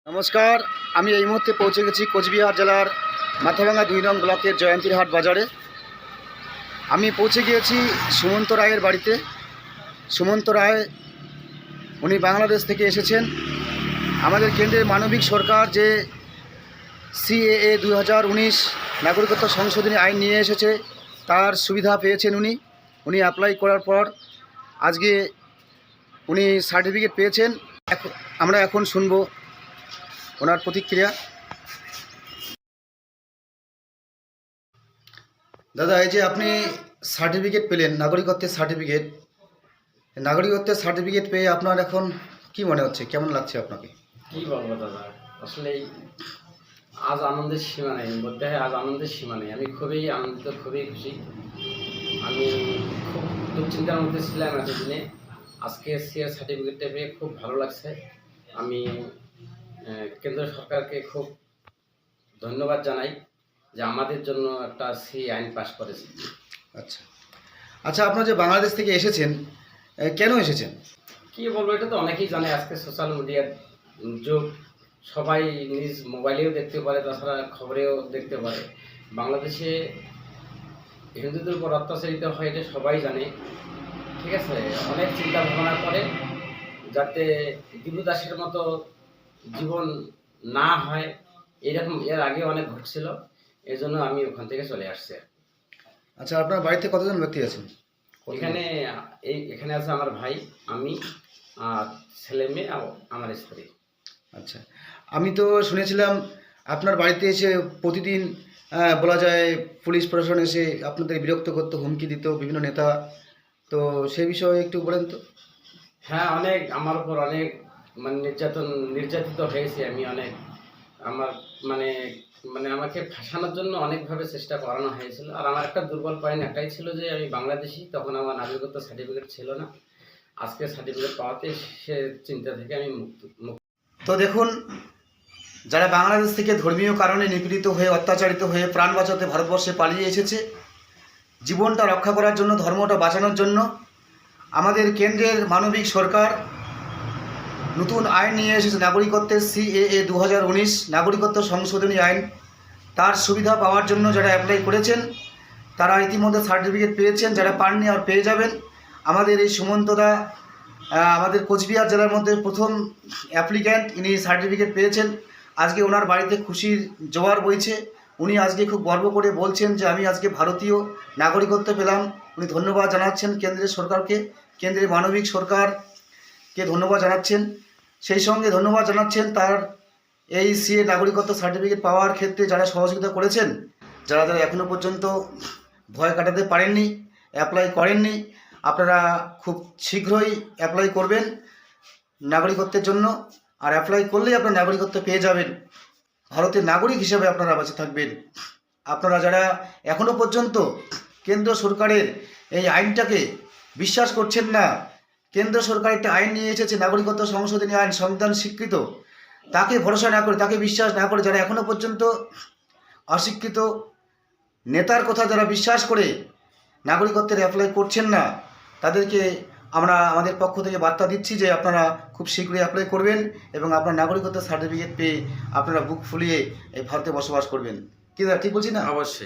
নমস্কার, আমি এই মুহূর্তে পৌঁছে গেছি কোচবিহার জেলার মাথাভাঙা 2 নং ব্লকের জয়ন্তীরহাট বাজারে। আমি পৌঁছে গিয়েছি সুমন্ত রায়ের বাড়িতে। সুমন্ত রায় উনি বাংলাদেশ থেকে এসেছেন। আমাদের কেন্দ্রের মানবিক সরকার যে CAA 2019 নাগরিকত্ব সংশোধনী আইন নিয়ে এসেছে, তার সুবিধা পেয়েছেন উনি অ্যাপ্লাই করার পর আজকে উনি সার্টিফিকেট পেয়েছেন। আমরা এখন শুনবো ওনার প্রতিক্রিয়া। দাদা, এই যে আপনি সার্টিফিকেট পেলেন, নাগরিকত্বের সার্টিফিকেট পেয়ে আপনার এখন কি মনে হচ্ছে, কেমন লাগছে আপনাকে? কি বলবো দাদা, আসলে আজ আনন্দের সীমা নেই, বলতে হয় আজ আনন্দের সীমা নেই। আমি খুবই আনন্দিত, খুবই খুশি। আমি খুব দুশ্চিন্তার মধ্যে ছিলাম এতদিনে। আজকে সিএ সার্টিফিকেটটা পেয়ে খুব ভালো লাগছে। আমি কেন্দ্র সরকারকে খুব ধন্যবাদ জানাই যে আমাদের জন্য একটা আইন পাস করেছে। আচ্ছা আচ্ছা, আপনারা যে বাংলাদেশ থেকে এসেছেন, কেন এসেছেন? কি বলবো, এটা তো অনেকেই জানে। আজকে সোশ্যাল মিডিয়ার যুগ, সবাই নিজ মোবাইলেও দেখতে পারে, তাছাড়া খবরেও দেখতে পারে। বাংলাদেশে হিন্দুদের উপর অত্যাচারিত হয়, এটা সবাই জানে। ঠিক আছে, অনেক চিন্তা ভাবনা করে যাতে দিবদাসের মতো জীবন না হয়, এরকম এর আগে অনেক ঘটছিল। এই জন্য আমি ওখান থেকে চলে আসছি। আচ্ছা, আপনার বাড়িতে কতজন ব্যক্তি আছেন? এখানে আছে আমার ভাই, আমি, আর ছেলে মেয়ে, আমার স্ত্রী। আচ্ছা, আমি তো শুনেছিলাম আপনার বাড়িতে এসে প্রতিদিন বলা যায় পুলিশ প্রশাসন এসে আপনাদের বিরক্ত করতো, হুমকি দিত বিভিন্ন নেতা, তো সেই বিষয়ে একটু বলেন তো। হ্যাঁ, অনেক আমার উপর অনেক নির্যাতিত হয়েছি আমি অনেক। আমার মানে মানে আমাকে ফাঁসানোর জন্য অনেকভাবে চেষ্টা করানো হয়েছিল। আর আমার একটা দুর্বল পয়েন্ট একটাই ছিল যে আমি বাংলাদেশি, তখন আমার নাগরিকত্ব সার্টিফিকেট ছিল না। আজকে সার্টিফিকেট পাওয়াতে সে চিন্তা থেকে আমি মুক্ত। তো দেখুন, যারা বাংলাদেশ থেকে ধর্মীয় কারণে নিপীড়িত হয়ে, অত্যাচারিত হয়ে প্রাণ বাঁচাতে ভারতবর্ষে পালিয়ে এসেছে, জীবনটা রক্ষা করার জন্য, ধর্মটা বাঁচানোর জন্য আমাদের কেন্দ্রের মানবিক সরকার নতুন আইন নিয়ে এসেছে, নাগরিকত্বের CAA 2019 নাগরিকত্ব সংশোধনী আইন। তার সুবিধা পাওয়ার জন্য যারা অ্যাপ্লাই করেছেন তারা ইতিমধ্যে সার্টিফিকেট পেয়েছেন, যারা পাননি আর পেয়ে যাবেন। আমাদের এই সুমন্তদা আমাদের কোচবিহার জেলার মধ্যে প্রথম অ্যাপ্লিক্যান্ট, ইনি সার্টিফিকেট পেয়েছেন। আজকে ওনার বাড়িতে খুশির জোয়ার বইছে। উনি আজকে খুব গর্ব করে বলছেন যে আমি আজকে ভারতীয় নাগরিকত্ব পেলাম। উনি ধন্যবাদ জানাচ্ছেন কেন্দ্রের সরকারকে, কেন্দ্রের মানবিক সরকারকে ধন্যবাদ জানাচ্ছেন। সেই সঙ্গে ধন্যবাদ জানাচ্ছেন তার এই CA নাগরিকত্ব সার্টিফিকেট পাওয়ার ক্ষেত্রে যারা সহযোগিতা করেছেন, যারা এখনও পর্যন্ত ভয় কাটাতে পারেননি, অ্যাপ্লাই করেননি, আপনারা খুব শীঘ্রই অ্যাপ্লাই করবেন নাগরিকত্বের জন্য। আর অ্যাপ্লাই করলেই আপনারা নাগরিকত্ব পেয়ে যাবেন, ভারতের নাগরিক হিসেবে আপনারা বেঁচে থাকবেন। আপনারা যারা এখনও পর্যন্ত কেন্দ্র সরকারের এই আইনটাকে বিশ্বাস করছেন না, কেন্দ্র সরকার একটা আইন নিয়ে এসেছে নাগরিকত্ব সংশোধনী আইন, সংবিধান স্বীকৃত, তাকে ভরসা না করে, তাকে বিশ্বাস না করে, যারা এখনও পর্যন্ত অশিক্ষিত নেতার কথা যারা বিশ্বাস করে নাগরিকত্বের অ্যাপ্লাই করছেন না, তাদেরকে আমরা আমাদের পক্ষ থেকে বার্তা দিচ্ছি যে আপনারা খুব শীঘ্রই অ্যাপ্লাই করবেন এবং আপনার নাগরিকত্ব সার্টিফিকেট পেয়ে আপনারা বুক ফুলিয়ে এই ভারতে বসবাস করবেন। কি দাদা, ঠিক বলছি না? অবশ্যই।